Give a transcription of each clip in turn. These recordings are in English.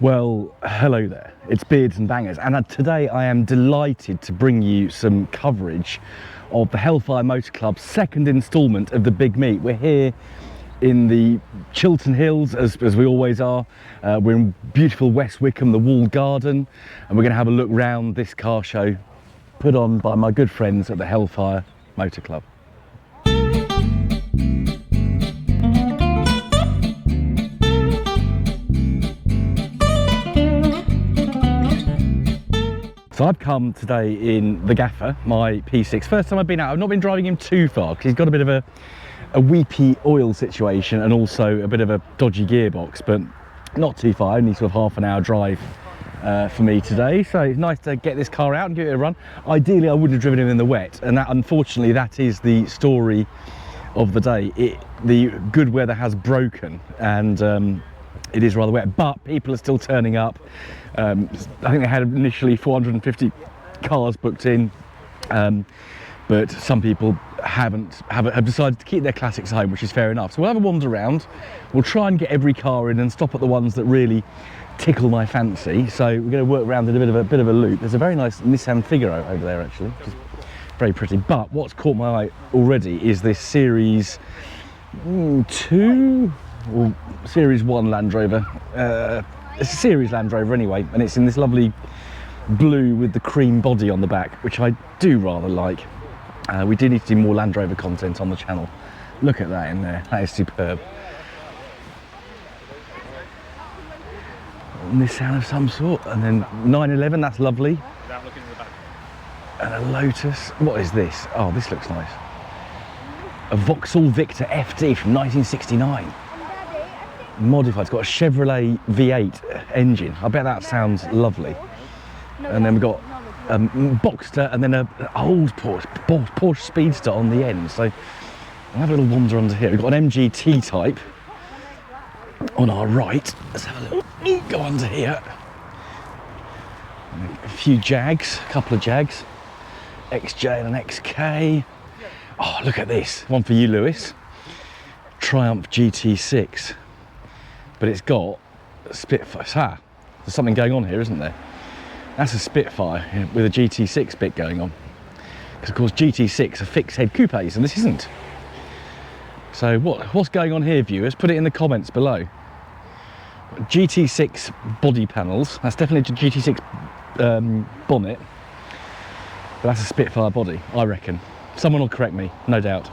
Well, hello there, it's Beards and Bangers, and today I am delighted to bring you some coverage of the Hellfire Motor Club's second instalment of the Big Meet. We're here in the Chiltern Hills, as we always are. We're in beautiful West Wickham, the walled garden, and we're going to have a look round this car show put on by my good friends at the Hellfire Motor Club. So I've come today in the Gaffer, my P6. First time I've been out. I've not been driving him too far because he's got a bit of a weepy oil situation and also a bit of a dodgy gearbox, but not too far, only sort of half an hour drive for me today. So it's nice to get this car out and give it a run. Ideally I wouldn't have driven him in the wet, and that, unfortunately, that is the story of the day. The good weather has broken, and it is rather wet, but people are still turning up. I think they had initially 450 cars booked in, but some people have decided to keep their classics home, which is fair enough. So we'll have a wander around. We'll try and get every car in and stop at the ones that really tickle my fancy. So we're going to work around in a bit of a loop. There's a very nice Nissan Figaro over there, actually, which is very pretty. But what's caught my eye already is this Series 2 or Series 1 Land Rover. It's a Series Land Rover anyway, and it's in this lovely blue with the cream body on the back, which I do rather like. We do need to do more Land Rover content on the channel. Look at that in there, that is superb. Nissan of some sort, and then 911, that's lovely. Without looking at the back. And a Lotus. What is this? Oh, this looks nice. A Vauxhall Victor FD from 1969. Modified. It's got a Chevrolet V8 engine. I bet that sounds lovely. And then we've got Boxster, and then an old Porsche Speedster on the end. So I'll have a little wander under here. We've got an MGT type on our right. Let's have a little go under here. And a few Jags, a couple of Jags. XJ and an XK. Oh, look at this. One for you, Lewis. Triumph GT6. But it's got a Spitfire. There's something going on here, isn't there? That's a Spitfire with a GT6 bit going on. Because of course GT6 are fixed head coupes, and this isn't. So what's going on here, viewers? Put it in the comments below. GT6 body panels. That's definitely a GT6 bonnet. But that's a Spitfire body, I reckon. Someone will correct me, no doubt.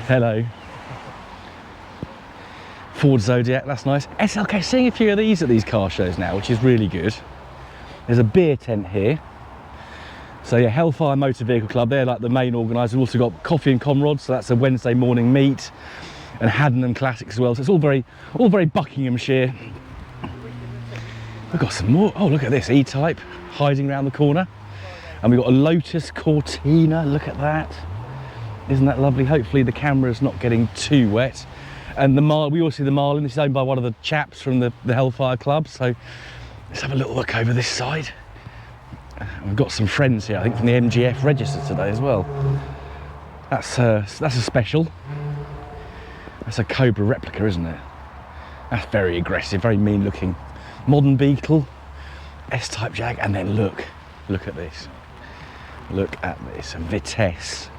Hello. Ford Zodiac, that's nice. SLK, seeing a few of these at these car shows now, which is really good. There's a beer tent here. So yeah, Hellfire Motor Vehicle Club, they're like the main organiser. We've also got Coffee and Comrades, so that's a Wednesday morning meet, and Haddon Classics as well. So it's all very Buckinghamshire. We've got some more. Oh, look at this E-Type hiding around the corner. And we've got a Lotus Cortina, look at that. Isn't that lovely? Hopefully the camera's not getting too wet. And we all see the Marlin. This is owned by one of the chaps from the Hellfire Club. So let's have a little look over this side. We've got some friends here, I think, from the MGF register today as well. That's a special. That's a Cobra replica, isn't it? That's very aggressive, very mean looking. Modern Beetle, S-Type Jag, and then look at this. Look at this, a Vitesse.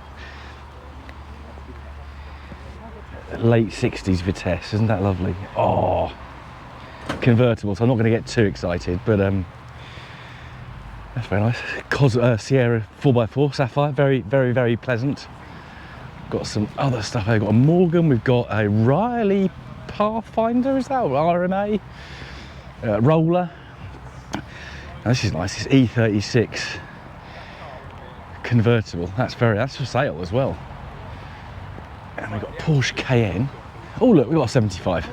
Late 60s Vitesse, isn't that lovely? Oh, convertible, so I'm not going to get too excited, but that's very nice. Sierra 4x4 Sapphire, very pleasant. Got some other stuff. I've got a Morgan, we've got a Riley Pathfinder, is that, or RMA? Roller. Now, this is nice, this E36 convertible, that's for sale as well. And we've got a Porsche Cayenne. Oh look, we've got a 75.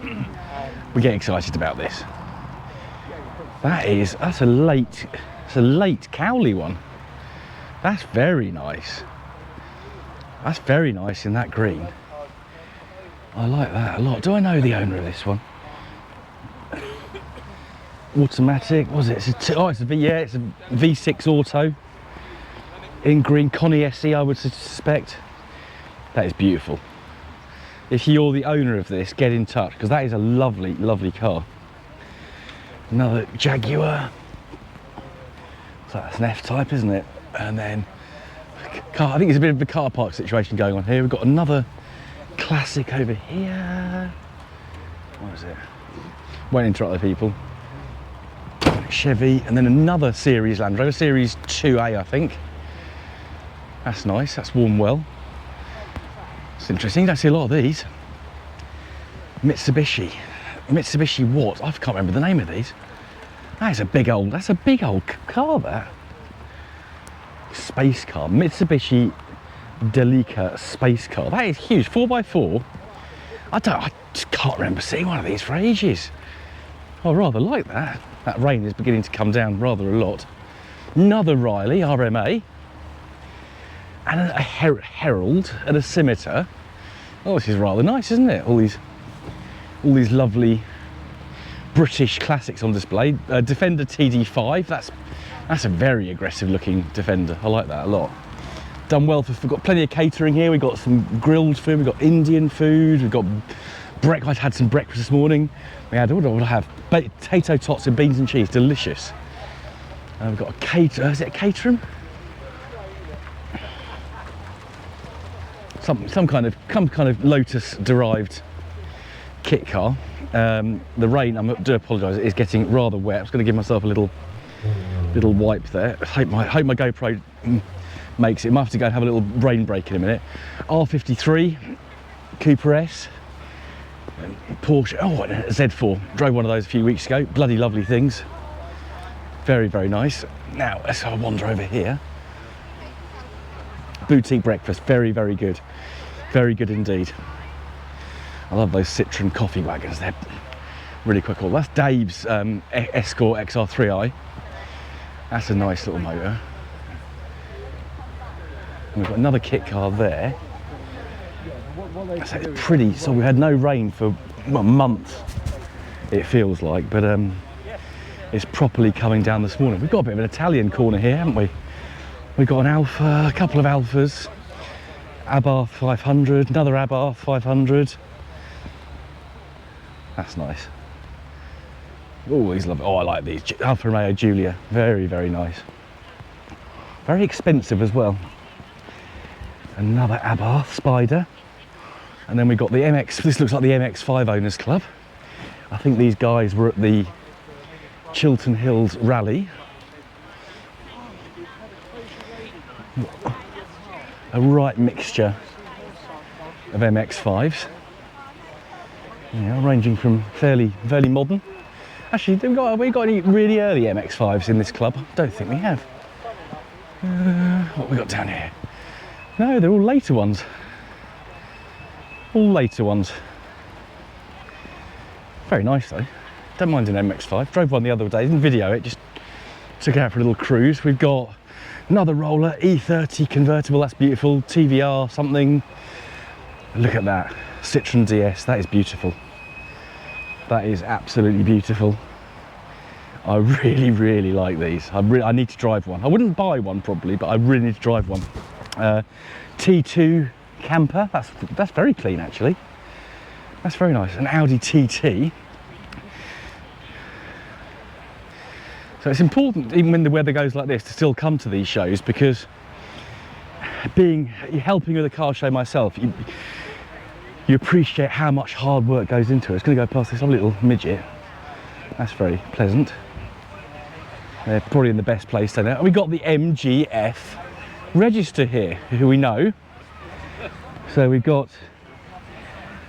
We're getting excited about this. That's a late Cowley one. That's very nice. That's very nice in that green. I like that a lot. Do I know the owner of this one? Automatic, was it? It's a V6 auto in green. Connie SE, I would suspect. That is beautiful. if you're the owner of this, get in touch, because that is a lovely, lovely car. Another Jaguar. So that's an F-Type, isn't it? And then, car, I think there's a bit of a car park situation going on here. We've got another classic over here. What is it? Won't interrupt the people. Chevy, and then another Series Land Rover, Series 2A, I think. That's nice, that's worn well. It's interesting, you don't see a lot of these. Mitsubishi what? I can't remember the name of these. That's a big old car, that. Space car, Mitsubishi Delica space car. That is huge, 4x4. I just can't remember seeing one of these for ages. I rather like that. That rain is beginning to come down rather a lot. Another Riley RMA. And a Herald and a Scimitar. Oh, this is rather nice, isn't it? All these lovely British classics on display. Defender TD5. That's a very aggressive looking Defender. I like that a lot. Done well we've got plenty of catering here. We've got some grilled food. We've got Indian food. We've got I had some breakfast this morning. We had, what did I have? Potato tots and beans and cheese, delicious. We've got a is it a Caterham? Some kind of Lotus derived kit car. The rain, I do apologise, it is getting rather wet. I'm just going to give myself a little wipe there. I hope my GoPro makes it. I might have to go and have a little rain break in a minute. R53 Cooper S. Porsche, oh, and a Z4. Drove one of those a few weeks ago. Bloody lovely things. Very, very nice. Now, let's have a wander over here. Boutique breakfast, very, very good. Very good indeed. I love those Citroen coffee wagons. They're really quick. That's Dave's Escort XR3i. That's a nice little motor. And we've got another kit car there. It's pretty, so we had no rain for a month, it feels like, but it's properly coming down this morning. We've got a bit of an Italian corner here, haven't we? We've got an Alfa, a couple of Alfas, Abarth 500, another Abarth 500. That's nice. Oh, these lovely. Oh, I like these. Alfa Romeo Giulia, very, very nice. Very expensive as well. Another Abarth Spider. And then we've got the MX, this looks like the MX-5 Owners Club. I think these guys were at the Chiltern Hills Rally. A right mixture of MX-5s. Yeah, ranging from fairly modern. Actually, have we got any really early MX-5s in this club? I don't think we have. What have we got down here? No, they're all later ones. All later ones. Very nice though. Don't mind an MX-5. Drove one the other day, didn't video it, just took it out for a little cruise. We've got another roller, E30 convertible, that's beautiful. TVR something. Look at that. Citroen DS, that is beautiful. That is absolutely beautiful. I really, really like these. I need to drive one. I wouldn't buy one probably, but I really need to drive one. T2 camper, that's very clean actually. That's very nice. An Audi TT. So it's important, even when the weather goes like this, to still come to these shows, because helping with a car show myself, you appreciate how much hard work goes into it. It's going to go past this lovely little midget. That's very pleasant. They're probably in the best place down there. And we got the MGF register here, who we know. So we've got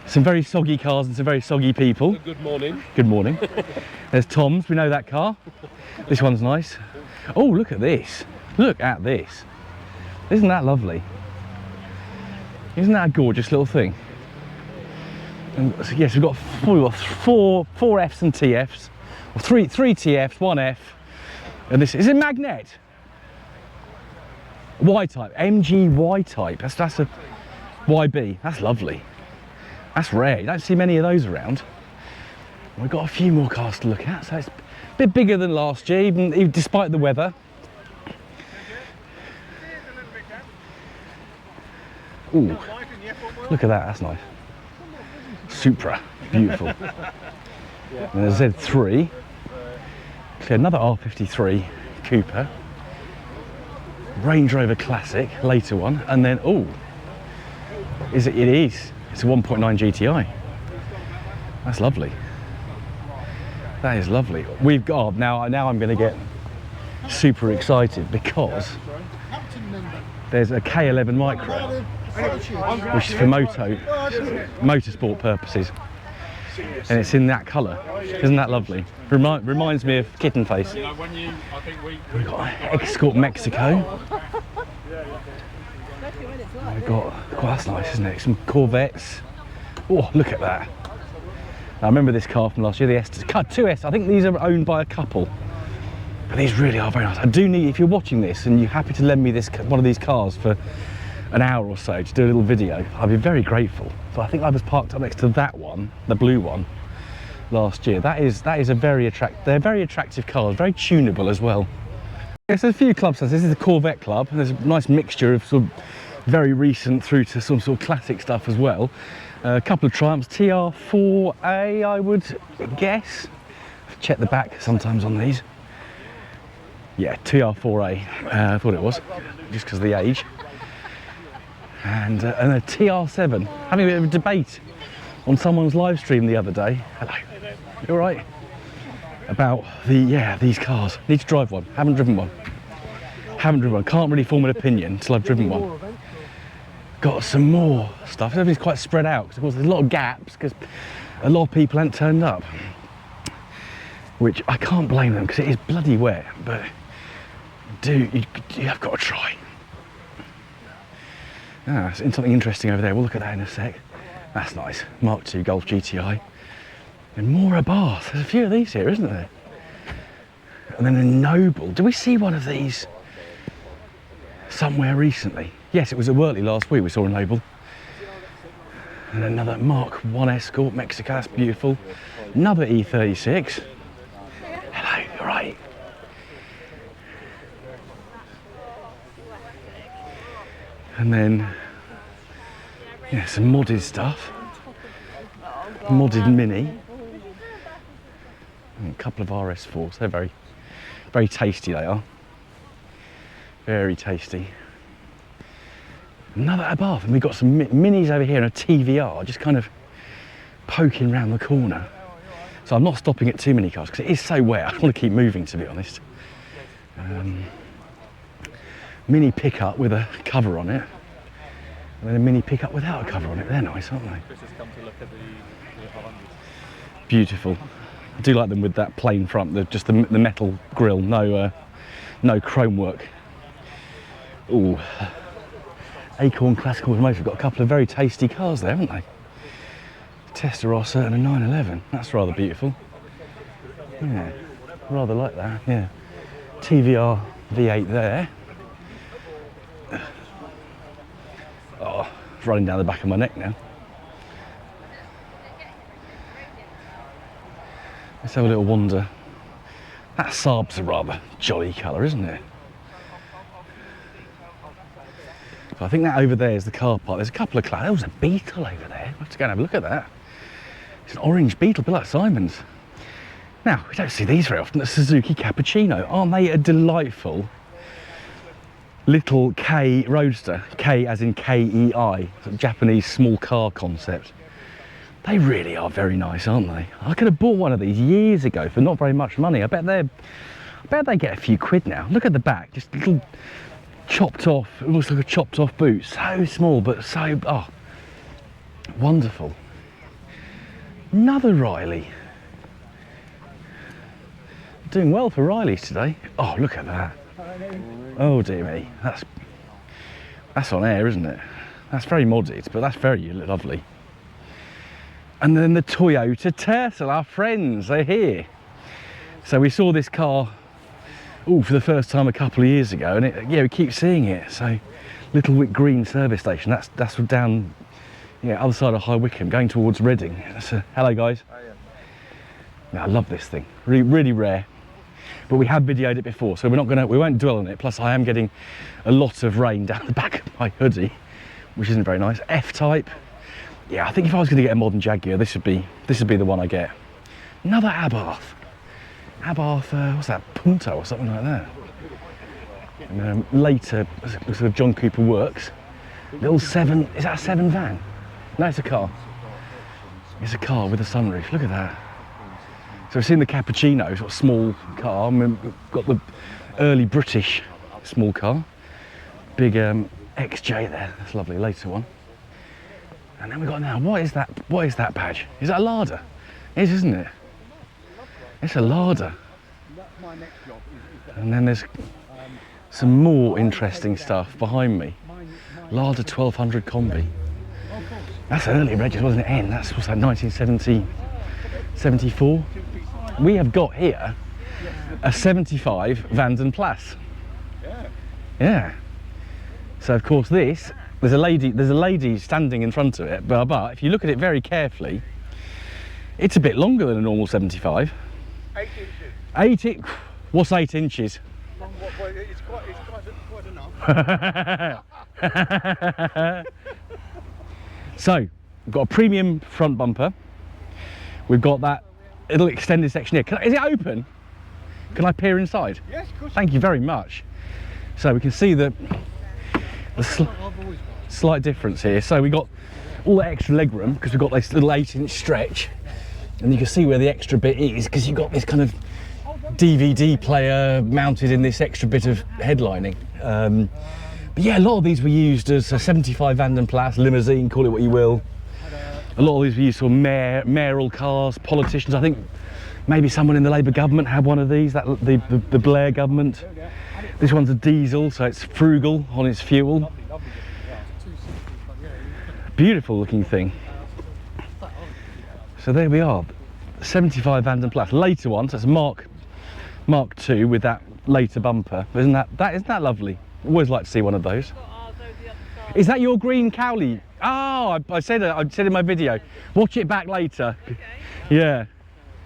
some very soggy cars and some very soggy people. Good morning. Good morning. There's Tom's, we know that car. This one's nice. Oh, look at this. Look at this. Isn't that lovely? Isn't that a gorgeous little thing? And so yes, we've got four Fs and TFs. Well, three TFs, one F. And this is a magnet. Y-type, MG Y-type. That's a YB. That's lovely. That's rare. You don't see many of those around. We've got a few more cars to look at, so it's a bit bigger than last year, even despite the weather. Ooh, look at that. That's nice. Supra, beautiful. And a Z3, okay, another R53 Cooper, Range Rover Classic, later one, and then oh, it is. It's a 1.9 GTI. That's lovely. That is lovely. We've got now I'm going to get super excited because there's a K11 Micro, which is for motorsport purposes, and it's in that colour. Isn't that lovely? Reminds me of Kitten Face. We've got Escort Mexico. We've got, oh, that's nice, isn't it? Some Corvettes. Oh, look at that. I remember this car from last year, the S2S. I think these are owned by a couple, but these really are very nice. I do need, if you're watching this and you're happy to lend me one of these cars for an hour or so to do a little video, I'd be very grateful. So I think I was parked up next to that one, the blue one, last year. That is a very attractive. They're very attractive cars, very tunable as well. There's a few clubs. This is the Corvette Club. There's a nice mixture of sort of very recent through to some sort of classic stuff as well. A couple of Triumphs, TR4A, I would guess. Check the back sometimes on these. Yeah, TR4A, I thought it was, just because of the age. And a TR7, having a bit of a debate on someone's live stream the other day. Hello, you all right? About these cars. Need to drive one, haven't driven one. Can't really form an opinion until I've driven one. Got some more stuff. Everything's quite spread out because of course there's a lot of gaps because a lot of people haven't turned up, which I can't blame them because it is bloody wet, but you have got to try. There's something interesting over there. We'll look at that in a sec. That's nice. Mark II Golf GTI. And more Abarth. There's a few of these here, isn't there? And then a Noble. Did we see one of these somewhere recently? Yes, it was at Wortley last week. We saw a Noble. And another Mark I Escort Mexico. That's beautiful. Another E36. Hello, you all right? And then, yeah, some modded stuff. Modded Mini. And a couple of RS4s. They're very, very tasty, they are. Very tasty. Another Abarth, and we've got some Minis over here and a TVR just kind of poking around the corner. So I'm not stopping at too many cars because it is so wet. I want to keep moving, to be honest. Mini pickup with a cover on it, and then a mini pickup without a cover on it. They're nice, aren't they? Beautiful. I do like them with that plain front, just the metal grille, no chrome work. Ooh, Acorn Classic Automotive. Got a couple of very tasty cars there, haven't they? Testarossa and a 911. That's rather beautiful. Yeah, rather like that. Yeah, TVR V8 there. Oh, it's running down the back of my neck now. Let's have a little wander. That Saab's a rather jolly colour, isn't it? So I think that over there is the car park. There's a couple of cars. There was a Beetle over there. We'll have to go and have a look at that. It's an orange Beetle, a bit like Simon's. Now, we don't see these very often. The Suzuki Cappuccino. Aren't they a delightful little K Roadster? K as in K-E-I. It's a Japanese small car concept. They really are very nice, aren't they? I could have bought one of these years ago for not very much money. I bet they get a few quid now. Look at the back, just little chopped off, almost like a chopped off boot. So small, but so, oh, wonderful. Another Riley. Doing well for Rileys today. Oh, look at that. Oh dear me, that's on air, isn't it? That's very modded, but that's very lovely. And then the Toyota Tercel, our friends, they're here. So we saw this car, for the first time a couple of years ago, and we keep seeing it. So Littlewick Green service station, that's down, other side of High Wycombe, going towards Reading. Hello guys. I love this thing, really, really rare. But we have videoed it before, so we won't dwell on it. Plus I am getting a lot of rain down the back of my hoodie, which isn't very nice. F-Type, Yeah, I think if I was going to get a modern Jaguar, this would be the one I get. Another Abarth. What's that? Punto or something like that. And, later, sort of John Cooper Works. Little 7. Is that a 7 van? No, it's a car. It's a car with a sunroof. Look at that. So we've seen the Cappuccino, sort of small car. We've got the early British small car. Big XJ there. That's lovely. Later one. And then we've got now. What is that? What is that badge? Is that a Lada? It is, isn't it? It's a Lada. And then there's some more interesting stuff behind me. Lada 1200 Combi. That's early reg, wasn't it? N. That's what's that? 1970, 74. We have got here a 75 Vanden Plas. Yeah. So of course there's a lady standing in front of it, but if you look at it very carefully, it's a bit longer than a normal 75. 8 inches. What's 8 inches? It's quite enough. So, we've got a premium front bumper. We've got that little extended section here. Is it open? Can I peer inside? Yes, of course. Thank you very much. So we can see the slight difference here. So we got all the extra leg room because we've got this little 8-inch stretch, and you can see where the extra bit is because you've got this kind of DVD player mounted in this extra bit of headlining. But yeah, a lot of these were used as a 75 Vanden Plas, limousine, call it what you will. A lot of these were used for mayoral cars, politicians. I think maybe someone in the Labour government had one of these, the Blair government. This one's a diesel, so it's frugal on its fuel. Beautiful looking thing. So there we are, 75 Vanden Plas. Later one, so it's Mark II with that later bumper. Isn't that lovely? Always like to see one of those. Is that your green Cowley? Oh, I said in my video. Watch it back later. Okay. Yeah,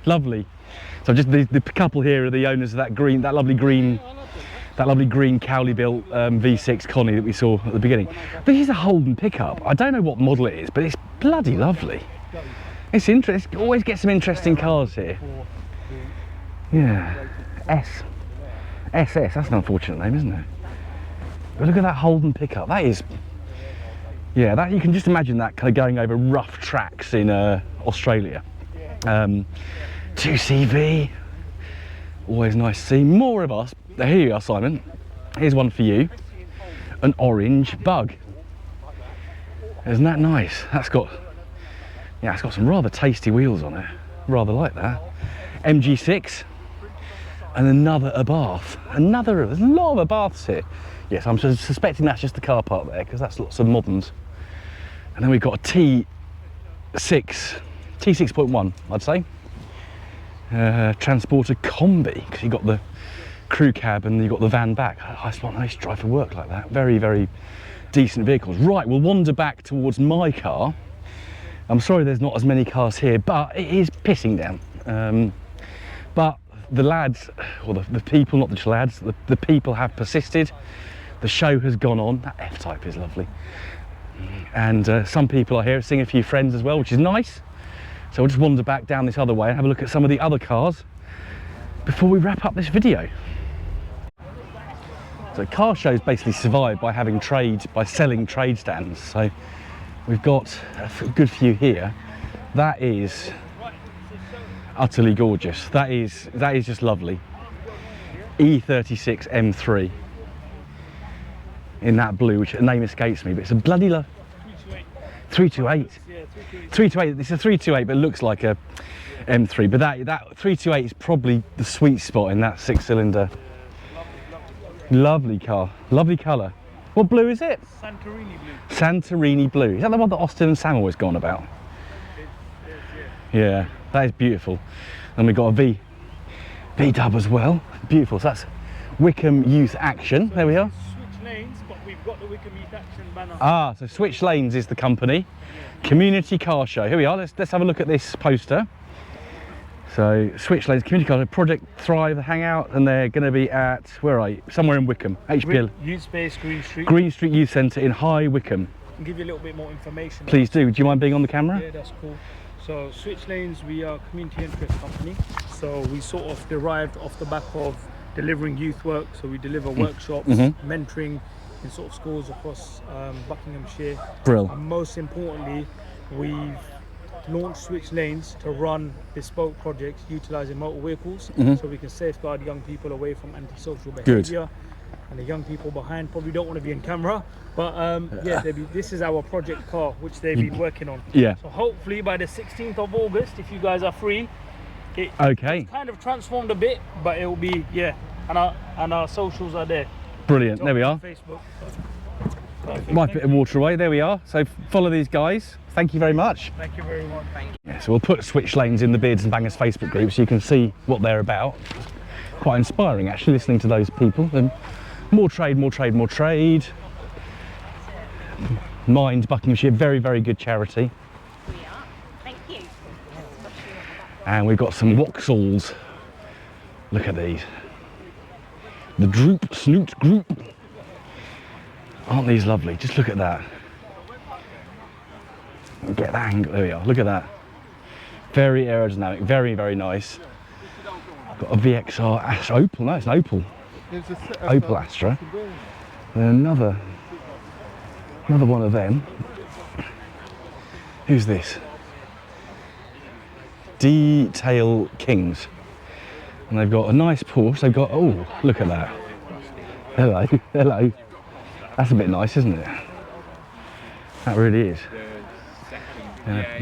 lovely. So just the couple here are the owners of that lovely green Cowley built V6 Connie that we saw at the beginning. This is a Holden pickup. I don't know what model it is, but it's bloody lovely. It's interesting. Always get some interesting cars here. Yeah, SS. That's an unfortunate name, isn't it? But look at that Holden pickup. That is, yeah, that you can just imagine that kind of going over rough tracks in Australia. 2CV, always nice to see. More of us. Here you are, Simon. Here's one for you. An orange Bug. Isn't that nice? It's got some rather tasty wheels on it. Rather like that. MG6. And another Abarth. There's a lot of Abarths here. Yes, I'm suspecting that's just the car park there because that's lots of moderns. And then we've got a T6.1, I'd say. Transporter Combi, because you've got the crew cab and you've got the van back. I just want to drive for work like that. Very, very decent vehicles. Right, we'll wander back towards my car. I'm sorry there's not as many cars here, but it is pissing down. But the lads, or the people, not the lads, the people have persisted. The show has gone on. That F-Type is lovely. And some people are here, seeing a few friends as well, which is nice. So we'll just wander back down this other way and have a look at some of the other cars before we wrap up this video. So car shows basically survive by selling trade stands. So we've got a good few here. That is utterly gorgeous. That is just lovely. E36 M3 in that blue, which the name escapes me, but it's a bloody 328. 328. It's a 328, but it looks like a M3. But that 328 is probably the sweet spot in that 6-cylinder. Lovely car, lovely colour. What blue is it? Santorini blue. Santorini blue. Is that the one that Austin and Sam always gone about? Yeah, that is beautiful. And we've got a V-dub as well. Beautiful. So that's Wickham Youth Action. There we are. Switch lanes, but we've got the Wickham Youth Action banner. Ah, so Switch Lanes is the company. Community Car Show. Here we are. Let's have a look at this poster. So Switch Lanes, Community Car Show, Project Thrive, Hangout, and they're going to be at, where are you? Somewhere in Wickham, HPL. Youth Space, Green Street. Green Street Youth Centre in High Wycombe. and give you a little bit more information. Please do. Do you mind being on the camera? Yeah, that's cool. So Switch Lanes, we are a community interest company. So we sort of derived off the back of delivering youth work. So we deliver workshops, mentoring in sort of schools across Buckinghamshire. Brill. And most importantly, we've launched Switch Lanes to run bespoke projects utilising motor vehicles, so we can safeguard young people away from antisocial behaviour. And the young people behind probably don't want to be in camera, but yeah, this is our project car which they've been working on. Yeah. So hopefully by the 16th of August, if you guys are free, it's kind of transformed a bit, but it will be, yeah, and our socials are there. Brilliant. There we are. Facebook. Wipe a bit of water away. There we are. So follow these guys. Thank you very much. Thank you very much. Thank you. Yeah, so we'll put Switch Lanes in the Beards and Bangers Facebook group so you can see what they're about. Quite inspiring actually, listening to those people. And more trade, more trade, more trade. Mind Buckinghamshire, very, very good charity. We are. Thank you. And we've got some Waxalls. Look at these. The Droop Snoot Group. Aren't these lovely? Just look at that. Get that angle. There we are. Look at that. Very aerodynamic. Very, very nice. Got a VXR Astra. Opal. No, it's an Opal. Opal Astra. And another one of them. Who's this? Detail Kings. And they've got a nice Porsche. They've got, oh, look at that. Hello, hello. That's a bit nice, isn't it? That really is.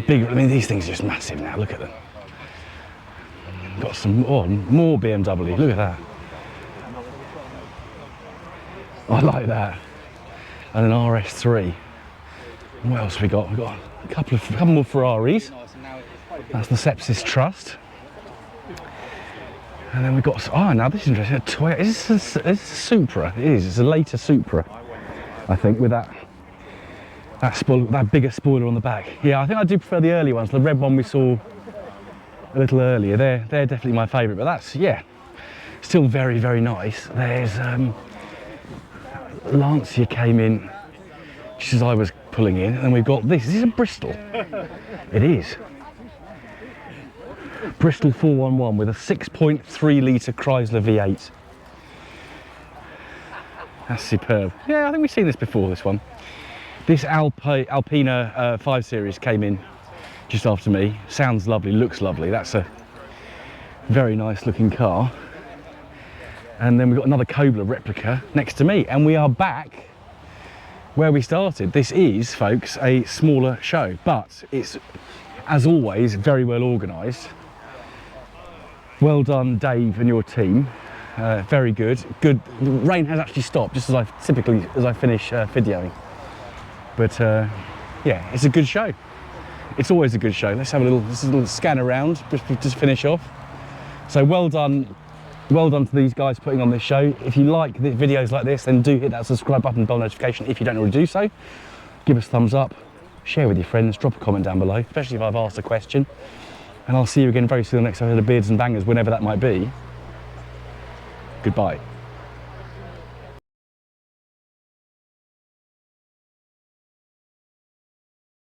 Big, I mean, these things are just massive now. Look at them. Got some more BMW. Look at that. I like that. And an RS3. What else have we got? We've got a couple more Ferraris. That's the Sepsis Trust. And then we've got, oh, now this is interesting. A Toyota. Is this a Supra? It is. It's a later Supra, I think, with that bigger spoiler on the back. Yeah, I think I do prefer the early ones. The red one we saw a little earlier. They're definitely my favourite. But that's, yeah, still very, very nice. There's Lancia came in just as I was pulling in, and we've got this. Is this a Bristol? It is. Bristol 411 with a 6.3 litre Chrysler V8. That's superb. Yeah, I think we've seen this before, this one. This Alpina 5 Series came in just after me. Sounds lovely, looks lovely. That's a very nice looking car. And then we've got another Kobler replica next to me. And we are back where we started. This is, folks, a smaller show, but it's, as always, very well organised. Well done, Dave and your team. Very good. Good. The rain has actually stopped just as I finish videoing. But yeah, it's a good show. It's always a good show. Let's have a little scan around just to finish off. So well done to these guys putting on this show. If you like the videos like this, then do hit that subscribe button and bell notification if you don't already do so. Give us a thumbs up, share with your friends, drop a comment down below, especially if I've asked a question. And I'll see you again very soon next episode of Beards and Bangers, whenever that might be. Goodbye.